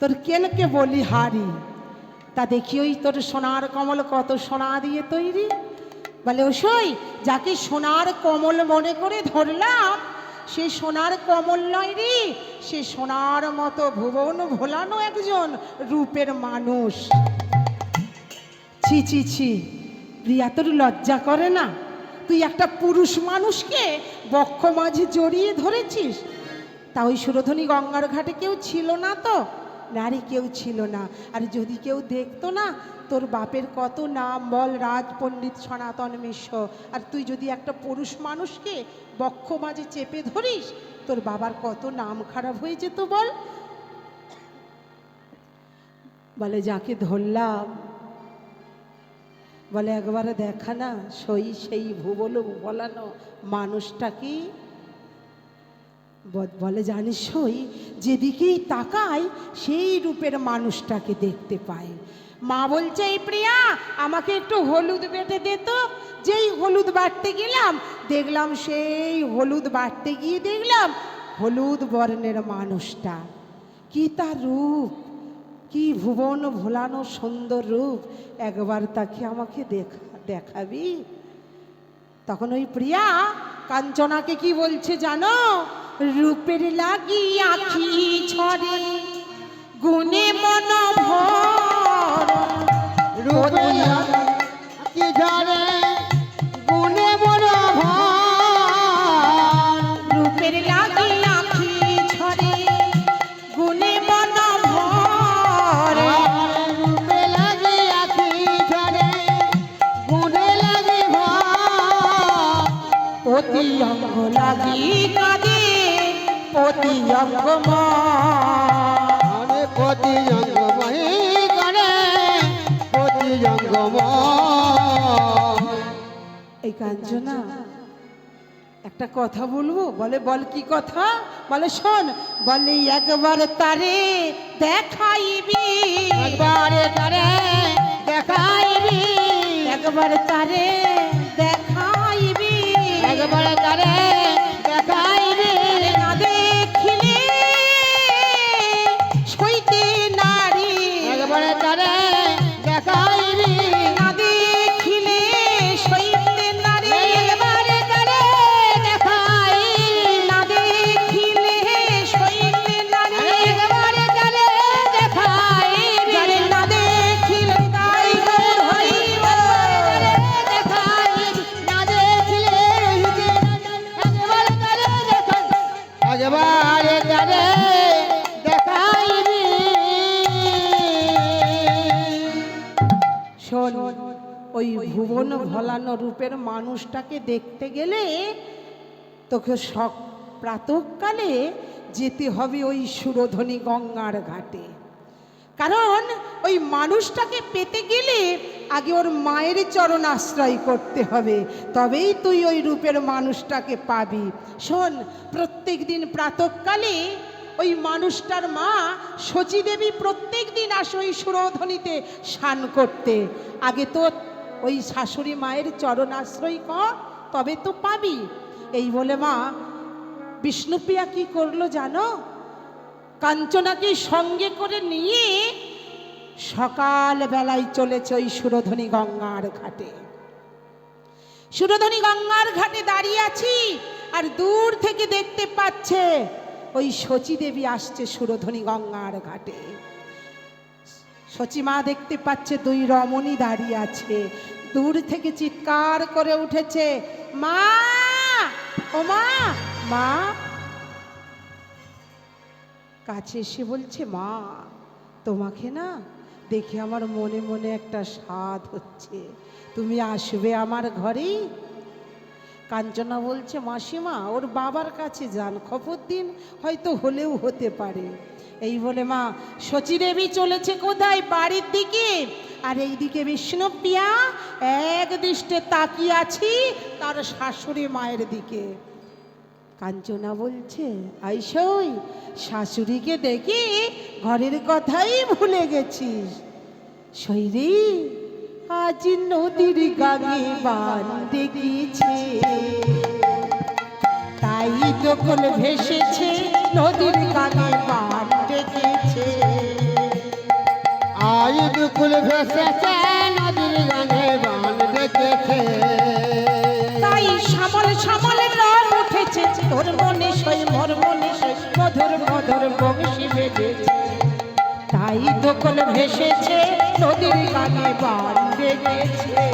তোর কেনকে বলি হারি, তা দেখি ওই তোর সোনার কমল কত সোনা দিয়ে তৈরি। বলে ওসই যাকে সোনার কমল মনে করে ধরলাম, সে সোনার কমল নয় রে, সে সোনার মতো ভুবন ভোলানো একজন রূপের মানুষ। ছি ছি ছি, প্রিয়া তোর লজ্জা করে না? তুই একটা পুরুষ মানুষকে বক্ষ মাঝে জড়িয়ে ধরেছিস। তা ওই সুরধনী গঙ্গার ঘাটে কেউ ছিল না তো? নারী কেউ ছিল না। আর যদি কেউ দেখতো না, তোর বাপের কত নাম বল, রাজ পণ্ডিত সনাতন মিশ্র, আর তুই যদি একটা পুরুষ মানুষকে বক্ষ মাঝে চেপে ধরিস, তোর বাবার কত নাম খারাপ হয়ে যেত বল। বলে যাকে ধরলাম, বলে একবারে দেখা না সেই ভুবন বলানো মানুষটা কি? বলে জানিস সই, যেদিকেই তাকাই সেই রূপের মানুষটাকে দেখতে পাই। মা বলছে এই প্রিয়া আমাকে একটু হলুদ বেটে দে তো। যেই হলুদ বাটতে গেলাম, দেখলাম সেই হলুদ বাটতে গিয়ে দেখলাম হলুদ বর্ণের মানুষটা। কি তার রূপ, কি ভুবন ভোলানো সুন্দর রূপ, একবার তাকে আমাকে দেখাবি। তখন ওই প্রিয়া কাঞ্চনাকে কি বলছে জানো? রূপের লাগি আখি ছড়ে, গুণে মন ভর, রূপের লাগি ঝরে, গুণে মন ভর। রূপের লাগি আখি ছড়ে, গুণে মন ভর। রূপে লাগি আখি ঝরে, গুণে লাগি ভর। প্রতি অঙ্গ লাগি কাঁদে, প্রতি অঙ্গ মন। প্রতি অঙ্গময়ী করে, প্রতি অঙ্গময়। এই কাঞ্চনা একটা কথা বলবো। বলে বল কি কথা? বলে শোন, বলে একবার তারে দেখাইবি, একবারে তারে দেখাইবি, একবার তারে দেখাইবি, একবারে তারে দেখাইবি। না দেখিলে সইতে নারী, একবারে তারে দেখাইবি, না দেখিলে সইতে নারী, একবারে তারে দেখাই, না দেখিলে সইতে নারী, একবারে তারে দেখাই, যারে না দেখিলে তাই গৌর হইব। দেখাই, না দেখিলে একবারে তারে দেখাই, একবারে তারে দেখাইবি। শোন, ওই ভুবন ভোলানো রূপের মানুষটাকে দেখতে গেলে তোকে প্রাতঃকালে যেতে হবে ওই সুরধনী গঙ্গার ঘাটে। কারণ ওই মানুষটাকে পেতে গেলে আগে ওর মায়ের চরণ আশ্রয় করতে হবে, তবেই তুই ওই রূপের মানুষটাকে পাবি। শোন, প্রত্যেক দিন প্রাতঃকালে ওই মানুষটার মা শচী দেবী প্রত্যেক দিন আসে ওই সুরধনীতে স্নান করতে। আগে তো ওই শাশুড়ি মায়ের চরণ আশ্রয় কর, তবে তো পাবি। এই বলে মা বিষ্ণুপ্রিয়া কি করলো জানো? কাঞ্চনাকে সঙ্গে করে নিয়ে সকাল বেলায় চলেছে ওই সুরধনী গঙ্গার ঘাটে। সুরধনী গঙ্গার ঘাটে দাঁড়িয়ে আছি, আর দূর থেকে দেখতে পাচ্ছে ওই শচী দেবী আসছে সুরধনী গঙ্গার ঘাটে। শচী মা দেখতে পাচ্ছে দুই রমণী দাঁড়িয়ে আছে, দূর থেকে চিৎকার করে উঠেছে, মা, ও মা, মা। কাছে এসে বলছে, মা তোমাকে না দেখে আমার মনে মনে একটা স্বাদ হচ্ছে, তুমি আসবে আমার ঘরে। কাঞ্চনা বলছে, মাসিমা ওর বাবার কাছে যান, খবর দিন, হয়তো হলেও হতে পারে। এই বলে মা শচী দেবী চলেছে কোথায়? বাড়ির দিকে। আর এইদিকে বিষ্ণুপ্রিয়া এক দৃষ্টে তাকিয়ে আছি তার শাশুড়ি মায়ের দিকে। কাঞ্চনা বলছে, আইসই শাশুড়িকে দেখে ঘরের কথাই ভুলে গেছিস। শৈরি আজ নদীর গাগে বান ডেকেছে, তাই যখন ভেসেছে নদীর গাগে বান দুকুল ভেসেছে নদীর গানে বান ডেকেছে তাই সামল সামল রং উঠেছে তোর মনে সই মোর মনে সই মধুর মধুর বংশী বেজেছে তাই দোকল ভেসেছে নদীর গানে বান ডেকেছে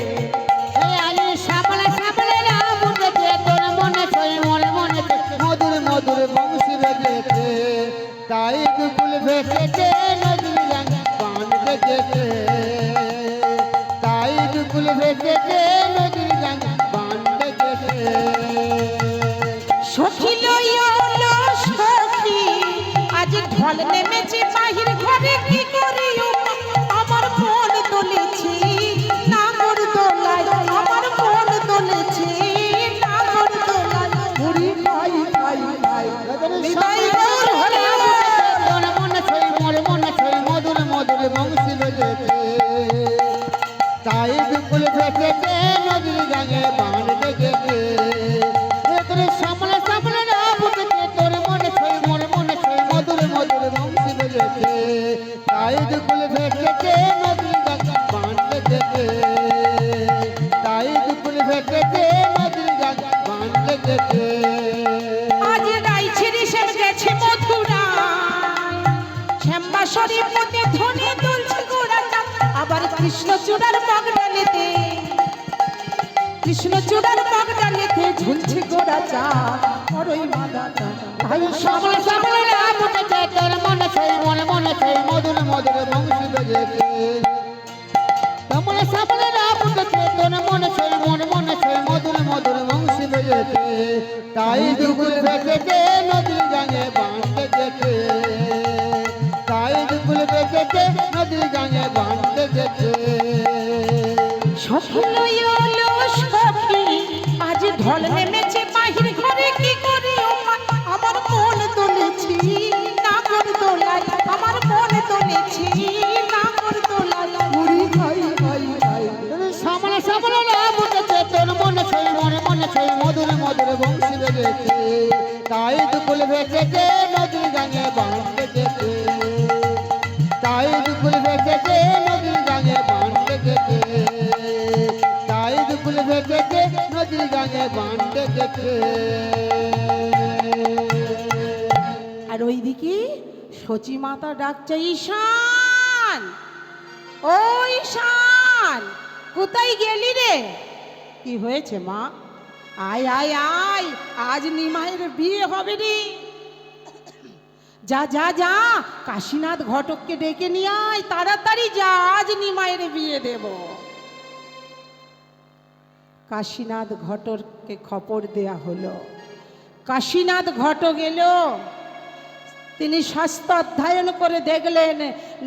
আরে সাবলে সাবলে রাম উঠেছে তোর মনে সই মোর মনে সই মধুর মধুর বংশী বেজেছে তাই দুকুল ভেসেছে নদীর গানে বান ডেকেছে তাই দুকুল ভেসেছে নদীর গানে বান ডেকেছে সখী লইলো সখী আজ ঢল নেমেছে বাহির ঘরে কি করি আমার মন দোলেছি নাগর দোলায় আমার মন দোলেছি নাগর দোলায় মুড়ি খাই খাই খাই নিতাই গৌর হরে তোর মনে সই মোর মনে সই মধুর মধুর বংশী বেজেছে তাই দুকুল ভেসেছে নদীর গানে বান ডেকেছে তোর সামনে সামনে রাম উঠেছে তোর মনে সই মোর মনে সই মধুর মধুর বংশী বেজেছে তাই দুকুল ভেসেছে নদীর গানে বান ডেকেছে তাই দুকুল ভেসেছে নদীর গানে বান ডেকেছে আজ গাইছে রেশম গেছে মথুরা শ্যামবাসরী পথে ধ্বনি তুলছে গোড়া চাঁদ আবার কৃষ্ণচূড়ার বাগডালেতে কৃষ্ণচূড়ার বাগডালেতে ঝুলছে গোড়া চাঁদ ওই মাদাটা ভাই সামনে সামনে রাম উঠেছে তোর মনে সই মনে মনে সই মধুর মধুর বংশী বেজেছে সামনে সামনে রাম উঠেছে তোর মনে সই মনে মনে সই মধুর মধুর বংশী বেজেছে তাই দুকুল ভেসেছে নদীর গানে বান ডেকেছে তাই দুকুল ভেসেছে নদীর গানে বান ডেকেছে সখী লইলো সখী আজ ঢল নেমেছে বাহির ঘরে কি করি আমার মন দোলেছি নাগর দোলায় আমার মন দোলেছি নাগর দোলায় মুড়ি খাই খাই খাই সামনে সামনে রাম উঠেছে তোর মনে সই মনে মনে সই মধুর মধুর বংশী বেজেছে তাই দুকুল ভেসেছে নদীর গানে বান ডেকেছে তাই দুকুল ভেসেছে নদীর গানে বান ডেকেছে তাই দুকুল ভেসেছে নদীর গানে বান ডেকেছে আর ওইদিকে সচি মাতা ডাকছে ঈশান ও ঈশান কোথায় গেলি রে কি হয়েছে মা আয় আয় আয় আজ নিমাইয়ের বিয়ে হবে রে যা যা যা কাশীনাথ ঘটককে ডেকে নিয়ে আয় তাড়াতাড়ি যা আজ নিমাইয়ের বিয়ে দেব কাশীনাথ ঘটককে খবর দেয়া হলো কাশীনাথ ঘটক এলো তিনি শাস্ত্র অধ্যয়ন করে দেখলেন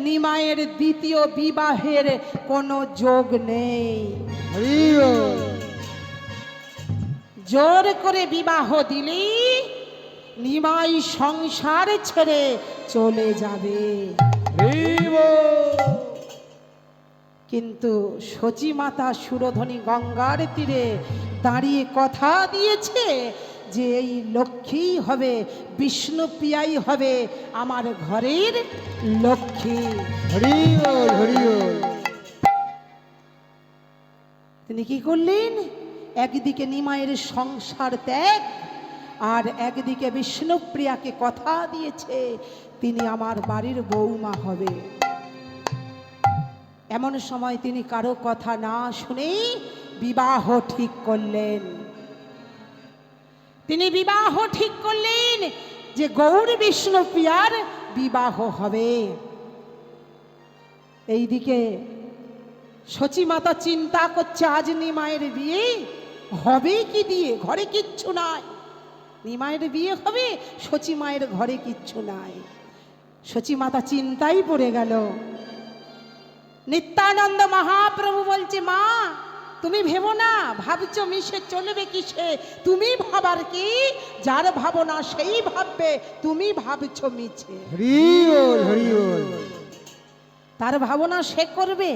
নিমাইয়ের দ্বিতীয় বিবাহের কোনো যোগ নেই হরি বল জোর করে বিবাহ দিলি নিমাই সংসার ছেড়ে চলে যাবে হরি বল কিন্তু সচি মাতা সুরধনী গঙ্গার তীরে দাঁড়িয়ে কথা দিয়েছে যে এই লক্ষ্মী হবে বিষ্ণুপ্রিয়াই হবে আমার ঘরের লক্ষ্মী হরি বল হরি বল তিনি কি করলেন একদিকে নিমাইয়ের সংসার ত্যাগ আর একদিকে বিষ্ণুপ্রিয়াকে কথা দিয়েছে তিনি আমার বাড়ির বৌমা হবে এমন সময় তিনি কারো কথা না শুনেই বিবাহ ঠিক করলেন তিনি বিবাহ ঠিক করলেন যে গৌর বিষ্ণুপ্রিয়ার বিবাহ হবে এইদিকে সচি মাতা চিন্তা করছে আজ নিমাইয়ের বিয়ে হবে কি দিয়ে ঘরে কিচ্ছু নাই নিমাইয়ের বিয়ে হবে সচি মায়ের ঘরে কিচ্ছু নাই সচি মাতা চিন্তাই পড়ে গেল নিত্যানন্দ মহাপ্রভু বলছে মা তুমি ভেবো না ভাবছো মিশে চলবে কিসে তুমি ভাবার কি যার ভাবনা সেই ভাববে তুমি ভাবছো মিছে হরি বল হরি বল তার ভাবনা সে করবে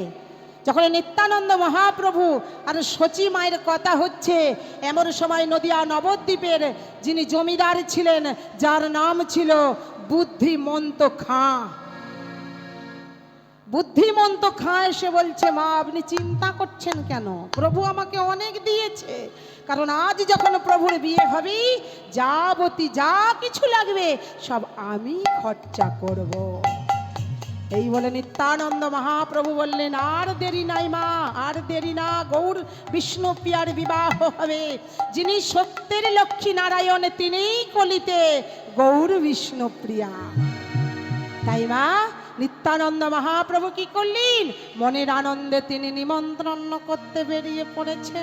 যখন নিত্যানন্দ মহাপ্রভু আর সচি মায়ের কথা হচ্ছে এমন সময় নদিয়া নবদ্বীপের যিনি জমিদার ছিলেন যার নাম ছিল বুদ্ধিমন্ত খাঁ বুদ্ধিমন্ত খায় সে বলছে, মা আপনি চিন্তা করছেন কেন, প্রভু আমাকে অনেক দিয়েছে, কারণ আজ যখন প্রভুর বিয়ে হবে যাবতী যা কিছু লাগবে সব আমি খরচা করব। এই বলে নিত্যানন্দ মহাপ্রভু বললেন, আর দেরি নাই মা, আর দেরি না, গৌর বিষ্ণু প্রিয়ার বিবাহ হবে। যিনি সত্যের লক্ষ্মী নারায়ণ তিনিই কলিতে গৌর বিষ্ণু প্রিয়া। তাই মা নিত্যানন্দ মহাপ্রভু কি করলেন, মনের আনন্দে তিনি নিমন্ত্রণ করতে বেরিয়ে পড়েছে।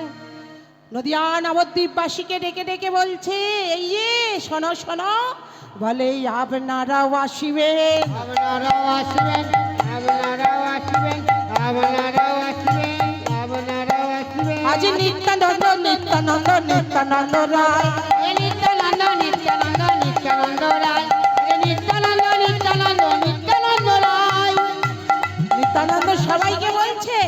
নদিয়া নবদ্বীপবাসীকে ডেকে ডেকে বলছে, এই যে শোনো শোনো, বলে আপনারাও আসিবেন, আপনারাও আসবেন, আপনারাও আসবেন, আপনারাও আসবেন, আপনারাও আসবেন। আজ নিত্যানন্দ নিত্যানন্দ নিত্যানন্দ রায়, নিত্যানন্দ নিত্যানন্দ নিত্যানন্দ রায়, নিত্যানন্দ নিত্যানন্দ নিত্যানন্দ রায়। নিত্যানন্দ সবাইকে বলছে,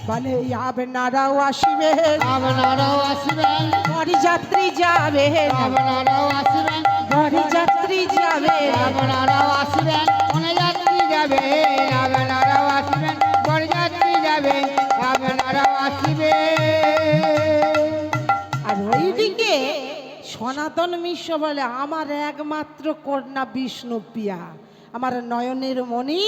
বলে আপনারাও আসিবেন, আপনারাও আসবেন, বরযাত্রী যাবেন, আপনারাও আসবেন, বরযাত্রী যাবেন। আপনারাও আসবেন, বরযাত্রী যাবেন, আপনারাও আসবেন, বরযাত্রী যাবেন, আপনারাও আসবেন। আর ওইদিকে সনাতন মিশ্র বলে, আমার একমাত্র কন্যা বিষ্ণুপ্রিয়া, আমার নয়নের মণি